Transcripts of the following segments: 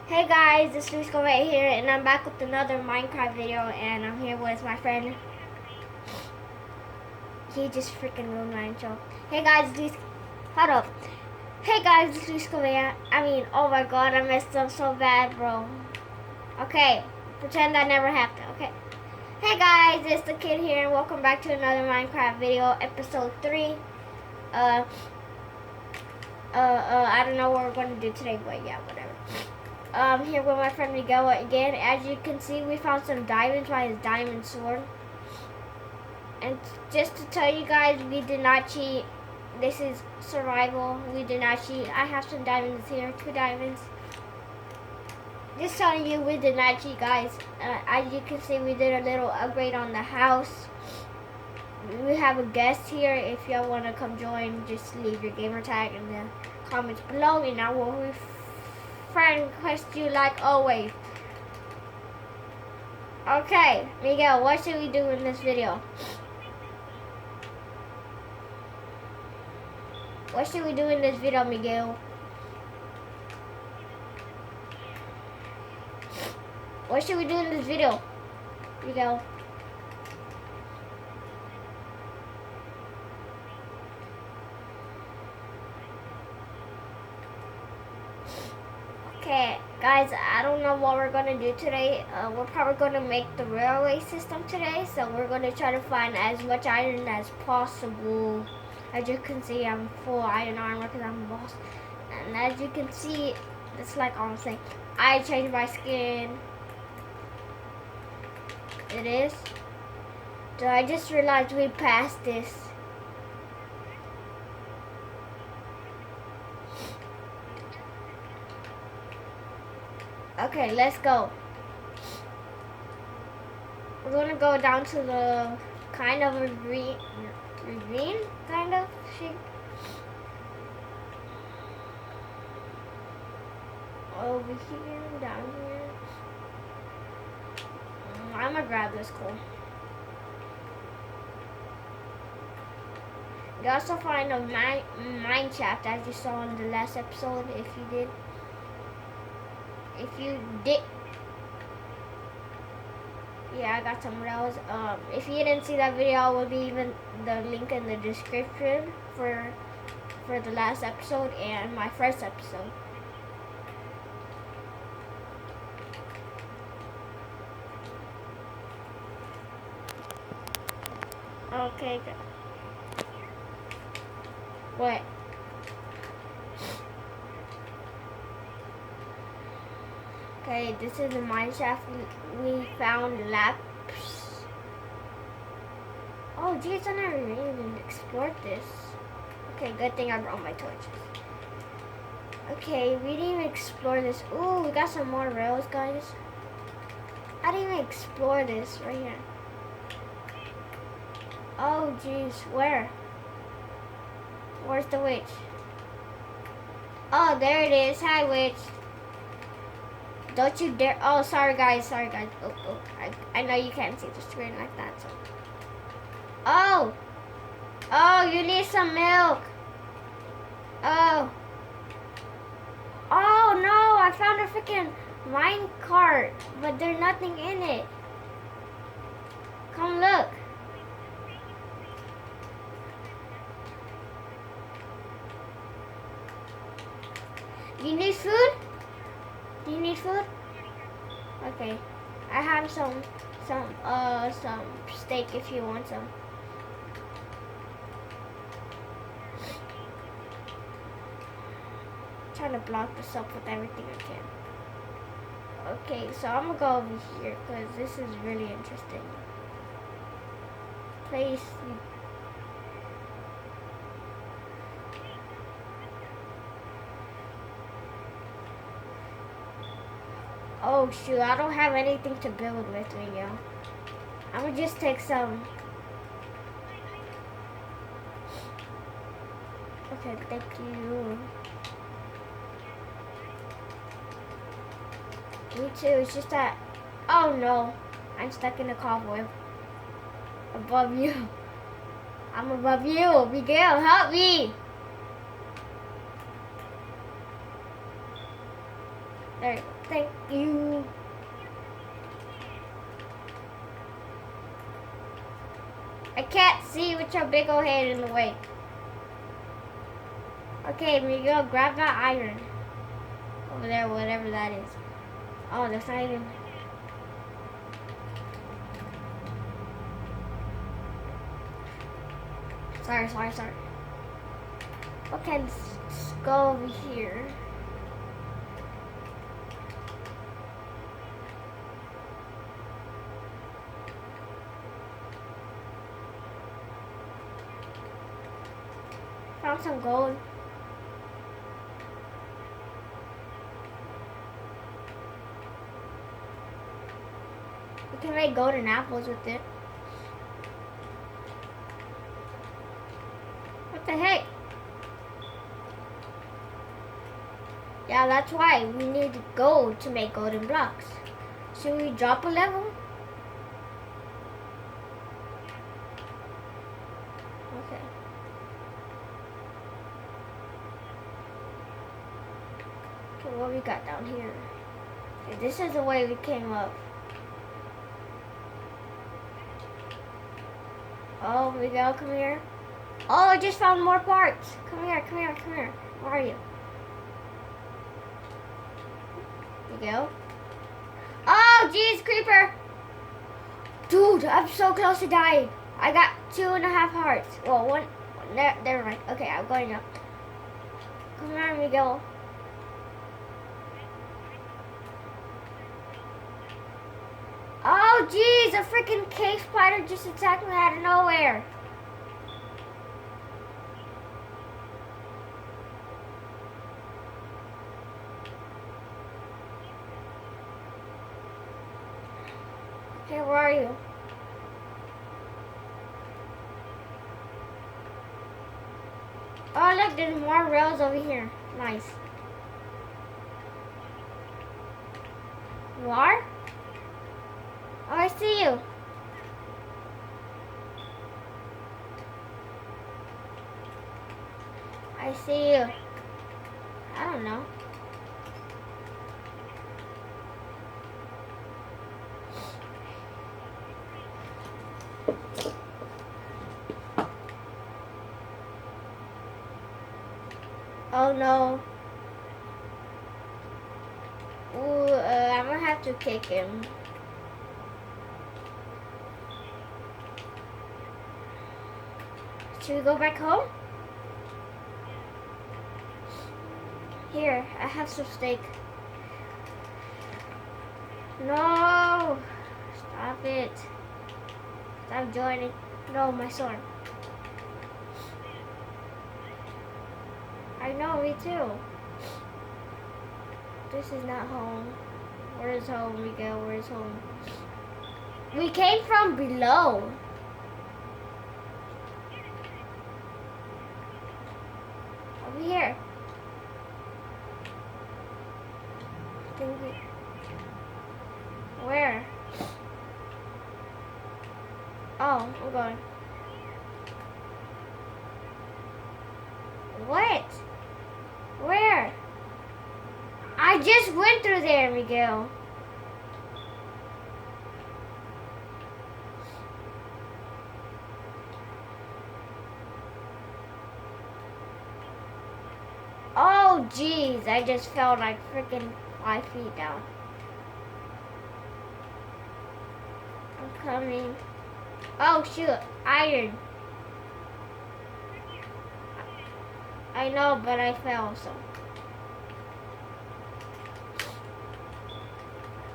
Hey guys, it's Luis right here, and I'm back with another Minecraft video, and I'm here with my friend. He just freaking ruined my intro. Hey guys, Luis, hold up. Hey guys, it's Luis Correa. Oh my god, I messed up so bad, bro. Okay, pretend that never happened, okay? Hey guys, it's the kid here, and welcome back to another Minecraft video, episode 3. I don't know what we're going to do today, but yeah, whatever. Here with my friend Miguel again. As you can see, we found some diamonds by his diamond sword. And just to tell you guys, we did not cheat. This is survival. We did not cheat. I have some diamonds here, 2 diamonds. Just telling you, we did not cheat, guys. As you can see, we did a little upgrade on the house. We have a guest here. If y'all want to come join, just leave your gamer tag in the comments below, and I will friend request you like always. Okay, Miguel, what should we do in this video? What should we do in this video, Miguel? What should we do in this video, Miguel? Okay, guys, I don't know what we're gonna do today. We're probably gonna make the railway system today, so we're gonna try to find as much iron as possible. As you can see, I'm full iron armor because I'm a boss. And as you can see, it's like I'm saying, I changed my skin. It is. So I just realized we passed this. Okay, let's go. We're gonna go down to the kind of ravine kind of shape. Over here, down here. I'm gonna grab this coal. You also find a mine shaft, as you saw in the last episode. If you did, yeah, I got some rails. If you didn't see that video, I will be even the link in the description for the last episode and my first episode. Okay, good. What? Okay, this is the mine shaft. We found laps. Oh, geez, I never even explored this. Okay, good thing I brought my torches. Okay, we didn't even explore this. Ooh, we got some more rails, guys. I didn't even explore this right here. Oh, geez, where? Where's the witch? Oh, there it is. Hi, witch. Don't you dare. Oh, sorry guys. Oh, I know you can't see the screen like that, so. Oh, you need some milk. Oh no, I found a freaking mine cart, but there's nothing in it. Come look. You need food? Do you need food? Okay, I have some steak if you want some. I'm trying to block this up with everything I can. Okay, so I'm gonna go over here because this is really interesting. Place. Oh shoot, I don't have anything to build with me, yo. I'm gonna just take some. Okay, thank you. Me too, it's just that, oh no, I'm stuck in a cobweb. Above you. I'm above you. Miguel, help me. There you go. Thank you. I can't see with your big old head in the way. Okay, Miguel, grab that iron. Over there, whatever that is. Oh, that's not even... Sorry. Okay, let's go over here. Found some gold. We can make golden apples with it. What the heck? Yeah, that's why we need gold to make golden blocks. Should we drop a level? Okay. Okay, what we got down here? Okay, this is the way we came up. Oh, Miguel, come here. Oh, I just found more parts. Come here. Where are you? Miguel? Oh, jeez, creeper. Dude, I'm so close to dying. I got 2.5 hearts. Well, one. Never mind. Okay, I'm going up. Come here, Miguel. Oh, jeez, a freaking cave spider just attacked me out of nowhere. Okay, where are you? Oh, look, there's more rails over here. Nice. You are? Oh, I see you. I see you. I don't know. Oh no. Ooh, I'm gonna have to kick him. Should we go back home? Here, I have some steak. No! Stop it. Stop joining. No, my sword. I know, me too. This is not home. Where is home, Miguel? Where is home? We came from below. Over here. Where? Oh, I'm going. What? Where? I just went through there, Miguel. Oh, jeez. I just fell like freaking 5 feet down. I'm coming. Oh, shoot. Iron. I know, but I fell, so.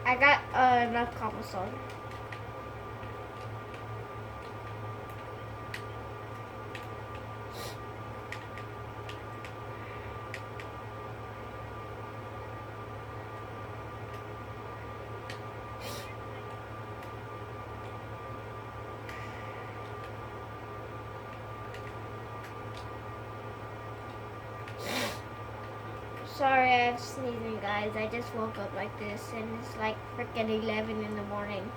I got enough cobblestone. Sorry, I'm sneezing, guys. I just woke up like this, and it's like freaking 11 in the morning.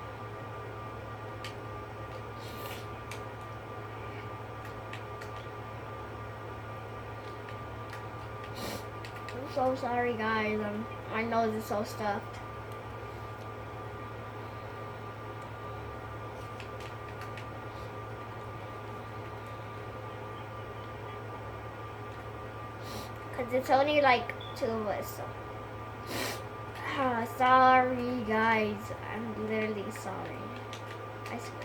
so sorry, guys. My nose is so stuffed. Cause it's only like 2 of us. So. Sorry, guys. I'm literally sorry. I swear.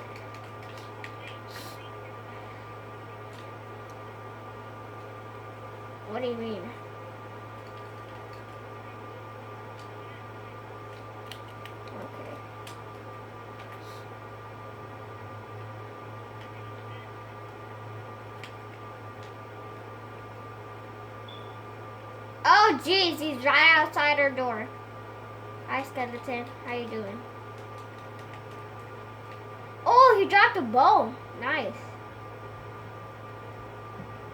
What do you mean? Okay. Oh, jeez, he's right outside our door. Hi, skeleton. How you doing? Oh, he dropped a bow. Nice.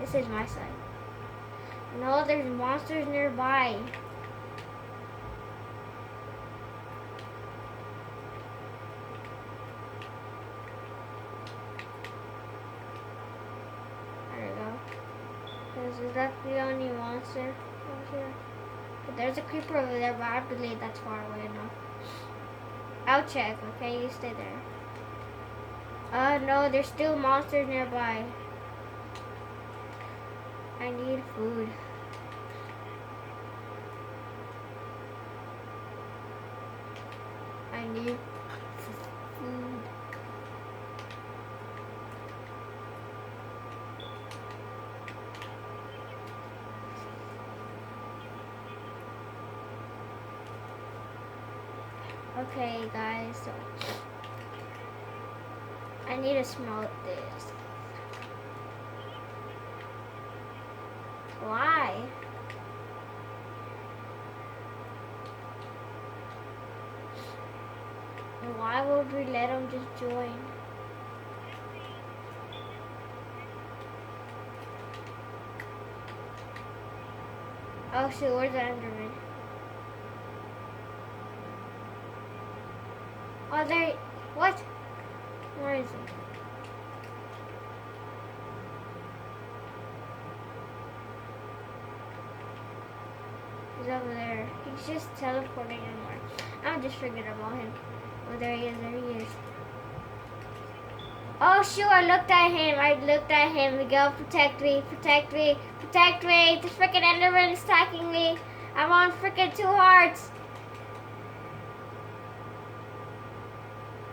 This is my side. No, there's monsters nearby. There we go. Is that the only monster over here? But there's a creeper over there, but I believe that's far away enough. I'll check, okay? You stay there. No, there's still monsters nearby. I need food. I need food. Okay, guys, so I need to smelt this. Why? Why would we let him just join? Oh shoot, where's the Enderman? Oh, there. What? Where is he? He's over there. He's just teleporting anywhere. I'm just forget about him. Oh, there he is. There he is. Oh shoot! I looked at him. We go, protect me, protect me, protect me. The freaking Enderman is attacking me. I'm on freaking 2 hearts.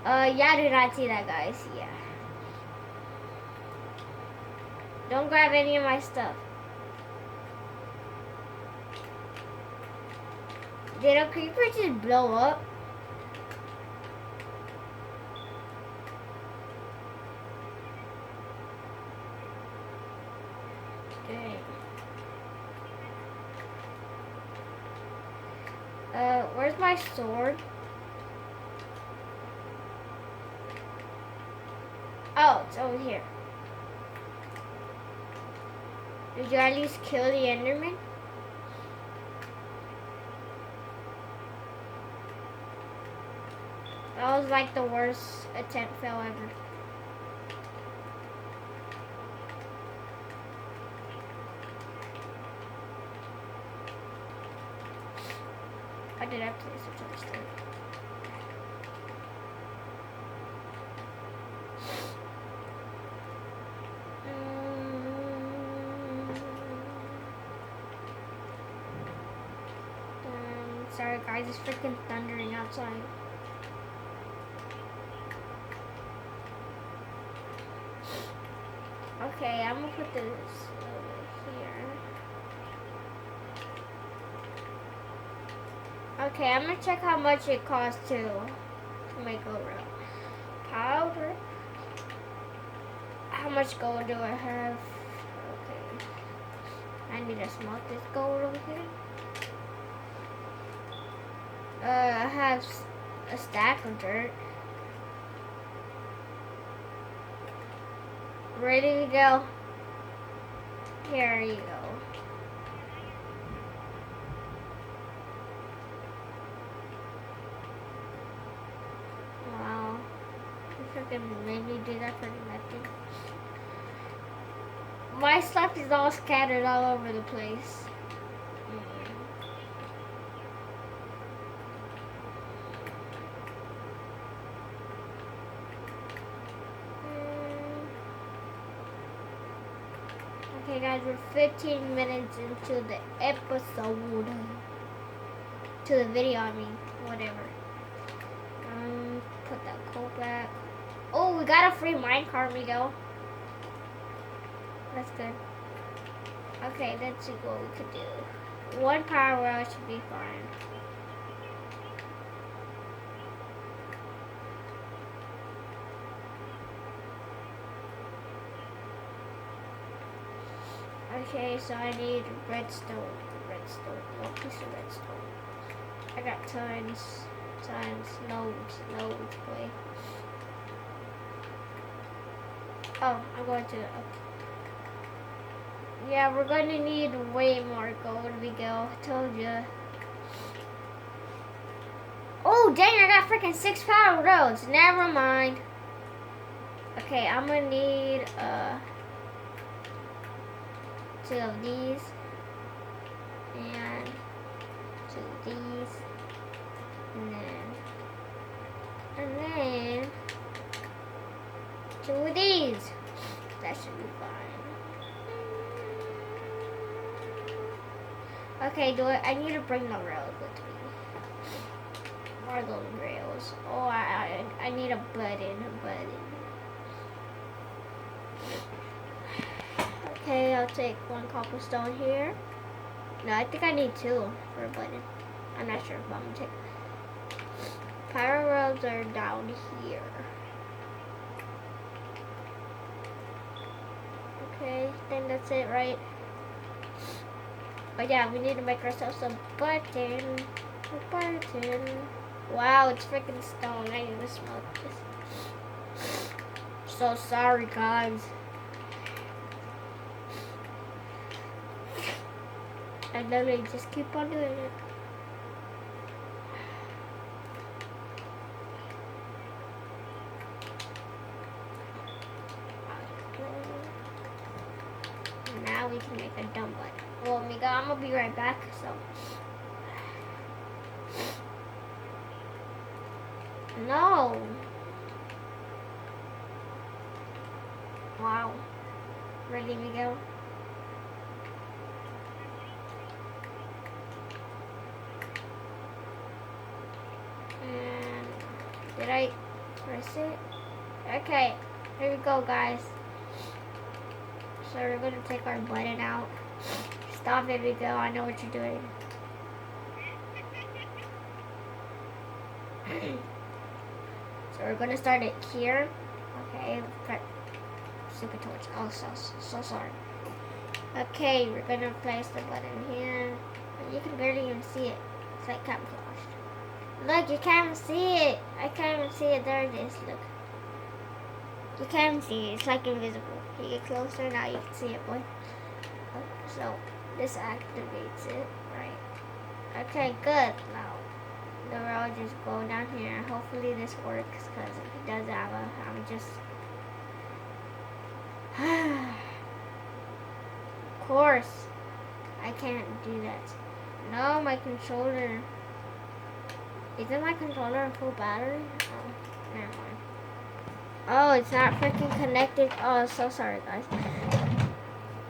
Yeah, I did not see that, guys. Yeah. Don't grab any of my stuff. Did a creeper just blow up? Dang. Where's my sword? Oh, it's over here. Did you at least kill the Enderman? That was like the worst attempt fail ever. I did have to switch other stuff. Sorry guys, it's freaking thundering outside. Okay, I'm gonna put this over here. Okay, I'm gonna check how much it costs to make a rail powder. How much gold do I have? Okay, I need to smelt this gold over here. I have a stack of dirt. Ready to go. Here you go. Wow. I freaking made me do that for nothing. My stuff is all scattered all over the place. Okay, guys, we're 15 minutes into the episode. To the video, I mean, whatever. Put that code back. Oh, we got a free minecart, Miguel. That's good. Okay, let's see what we could do. One power rail should be fine. Okay, so I need redstone. One piece of redstone. I got tons, loads, boy. Oh, I'm going to, okay. Yeah, we're going to need way more gold, Miguel. I told you. Oh, dang, I got freaking 6 power roads. Never mind. Okay, I'm going to need, 2 of these. And 2 of these. And then 2 of these. That should be fine. Okay, I need to bring the rails with me. Where are those rails? Oh, I need a button. Okay, I'll take 1 cobblestone here. No, I think I need 2 for a button. I'm not sure if I'm gonna take. Power rails are down here. Okay, I think that's it, right? But yeah, we need to make ourselves a button. Wow, it's freaking stone. I need to smoke this. So sorry, guys. I literally just keep on doing it. Now we can make a dumb button. Well, Mika, I'm gonna be right back, so. No. Wow. Really, Miguel? And did I press it? Okay, here we go, guys. So we're gonna take our button out. Stop it, Miguel. I know what you're doing. So we're gonna start it here. Okay, stupid torch. Oh, so sorry. Okay, we're gonna place the button here. You can barely even see it. It's like camouflaged. Look, you can't even see it. I can't even see it. There it is. Look. You can't see it. It's like invisible. You get closer, now you can see it, boy. So this activates it, right? Okay, good. Now the rail just go down here. Hopefully this works, because if it doesn't, I'm just. Of course, I can't do that. No, my controller. Isn't my controller a full battery? Oh, never mind. Oh, it's not freaking connected. Oh, so sorry, guys.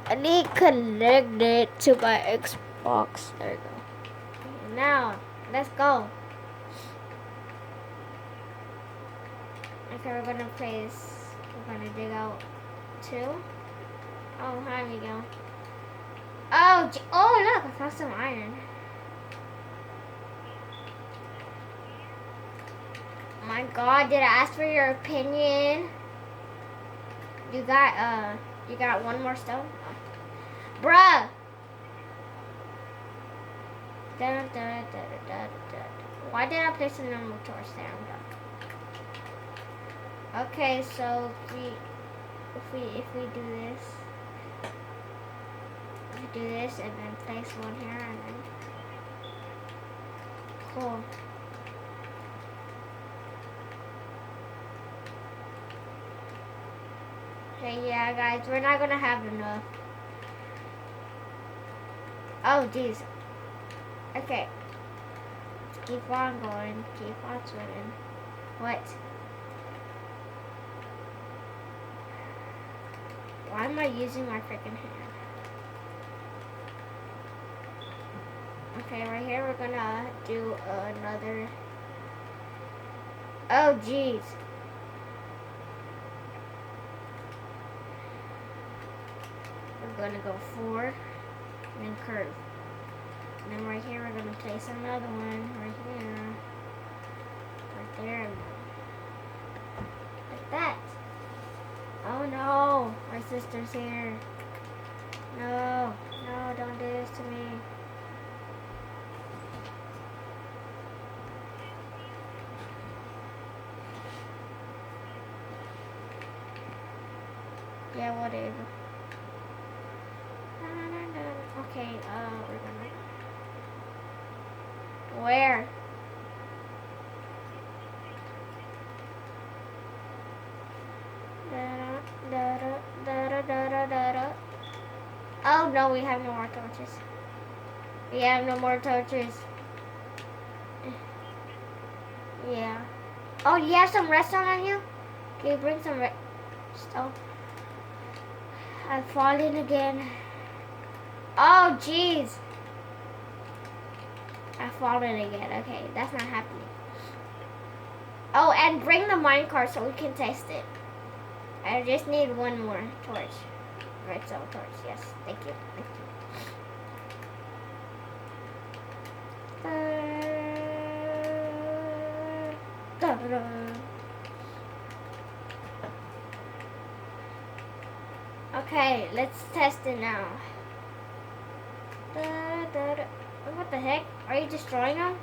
I need to connect it to my Xbox. There we go. Now, let's go. Okay, we're gonna place. We're gonna dig out 2. Oh, hi, Miguel. Oh, look, I found some iron. My God, did I ask for your opinion? You got 1 more stone? Oh. Bruh! Why did I place a normal torch there? I'm done. Okay, so if we do this and then place 1 here and then cool. Okay, yeah, guys, we're not gonna have enough. Oh, jeez. Okay. Keep on going. Keep on swimming. What? Why am I using my freaking hand? Okay, right here we're gonna do another. Oh, jeez. We're gonna go forward and then curve. And then right here we're gonna place another one right here. Right there. Like that. Oh no, my sister's here. No, no, don't do this to me. Yeah, whatever. Okay, we're gonna. Where? Oh no, we have no more torches. We have no more torches. Yeah. Oh, you have some redstone on you? Can you bring some redstone? I've fallen again. Oh, jeez. I've fallen again. Okay, that's not happening. Oh, and bring the minecart so we can test it. I just need one more torch. Redstone torch. Yes, thank you. Thank you. Okay, let's test it now. What the heck? Are you destroying them?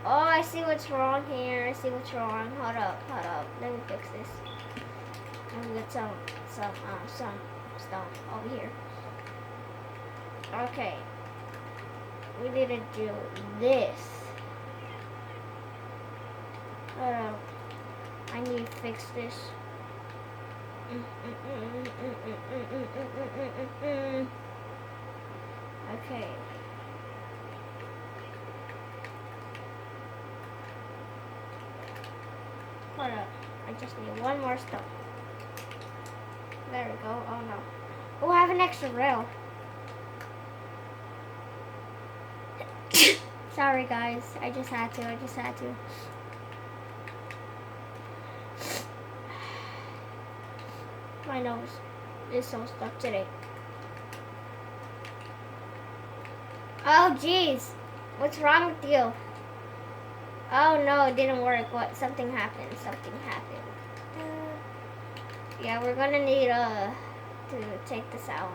Oh, I see what's wrong here. I see what's wrong. Hold up. Let me fix this. Let me get some stone over here. Okay. We need to do this. Hold up. I need to fix this. Okay. Hold up. I just need one more stone. There we go. Oh no. Oh, I have an extra rail. Sorry guys. I just had to. My nose is so stuck today. Oh jeez. What's wrong with you? Oh no, it didn't work. What? Something happened. Yeah, we're gonna need to take this out.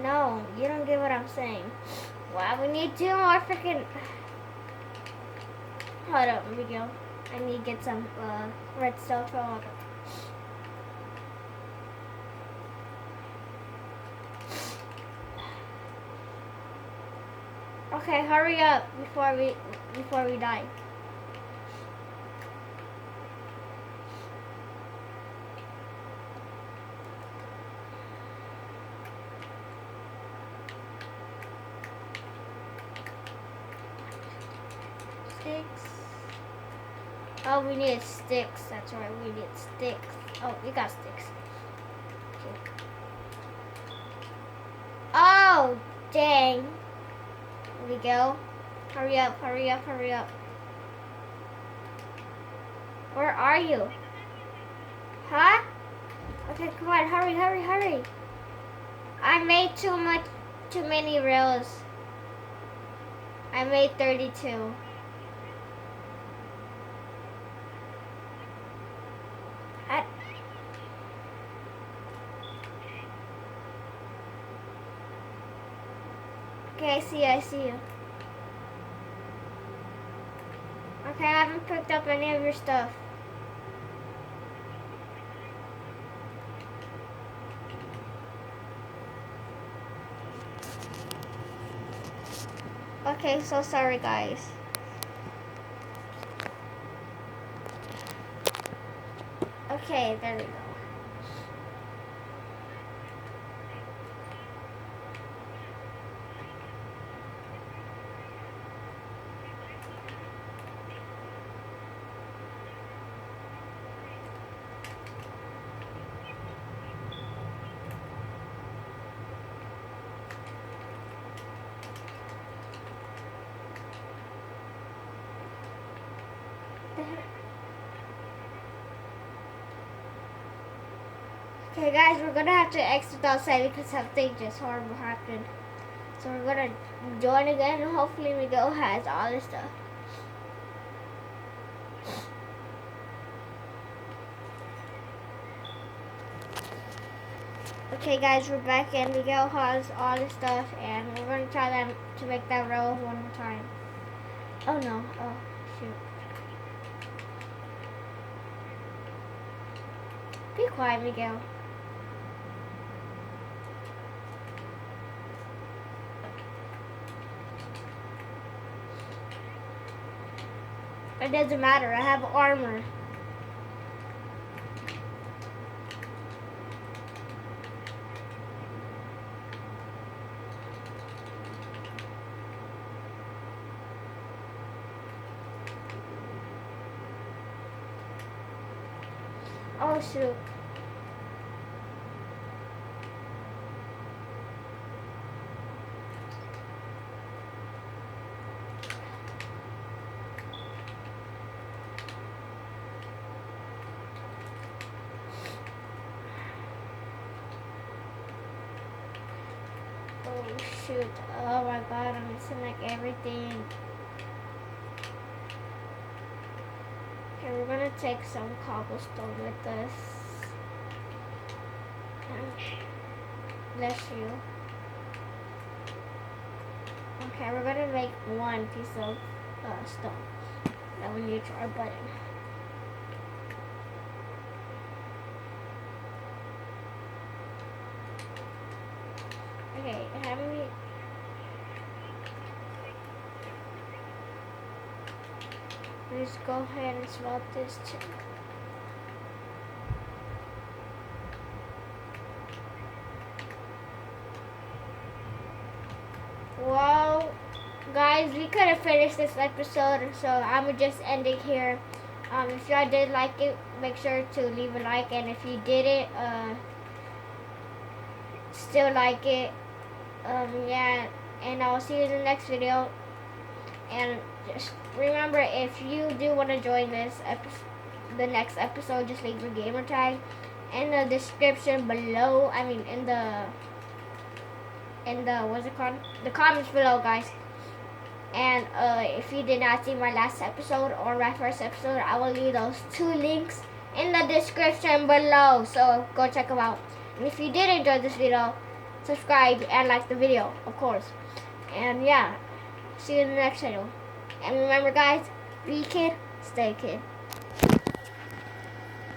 No, you don't get what I'm saying. Wow, we need 2 more freaking. Hold up, here we go. I need to get some redstone for. Okay, hurry up before we die. Sticks. Oh, we need sticks. That's right, we need sticks. Oh, we got sticks. Okay. Oh, dang. Here we go. Hurry up. Where are you? Huh? Okay, come on, hurry. I made too many rails. I made 32. Okay, I see you. Okay, I haven't picked up any of your stuff. Okay, so sorry guys. Okay, there we go. Okay, guys, we're gonna have to exit outside because something just horrible happened. So we're gonna join again, and hopefully Miguel has all this stuff. Okay, guys, we're back, and Miguel has all this stuff, and we're gonna try to make that roll one more time. Oh no! Oh shoot! Be quiet, Miguel. It doesn't matter. I have armor. Oh shoot. Oh shoot. Oh my god, I'm missing like everything. Okay, we're gonna take some cobblestone with us. Bless you. Okay, we're gonna make one piece of stone. Now we need our button. Okay, how many? Let's go ahead and smelt this too. Well, guys, we could have finished this episode, so I'm gonna just end it here. If y'all did like it, make sure to leave a like, and if you didn't, still like it. Yeah, and I'll see you in the next video. And just remember, if you do want to join this the next episode, just leave your gamer tag in the description below. I mean, in the what's it called? The comments below, guys. And if you did not see my last episode or my first episode, I will leave those 2 links in the description below. So go check them out. And if you did enjoy this video, subscribe and like the video, of course. And yeah, see you in the next video. And remember, guys, be kid, stay kid.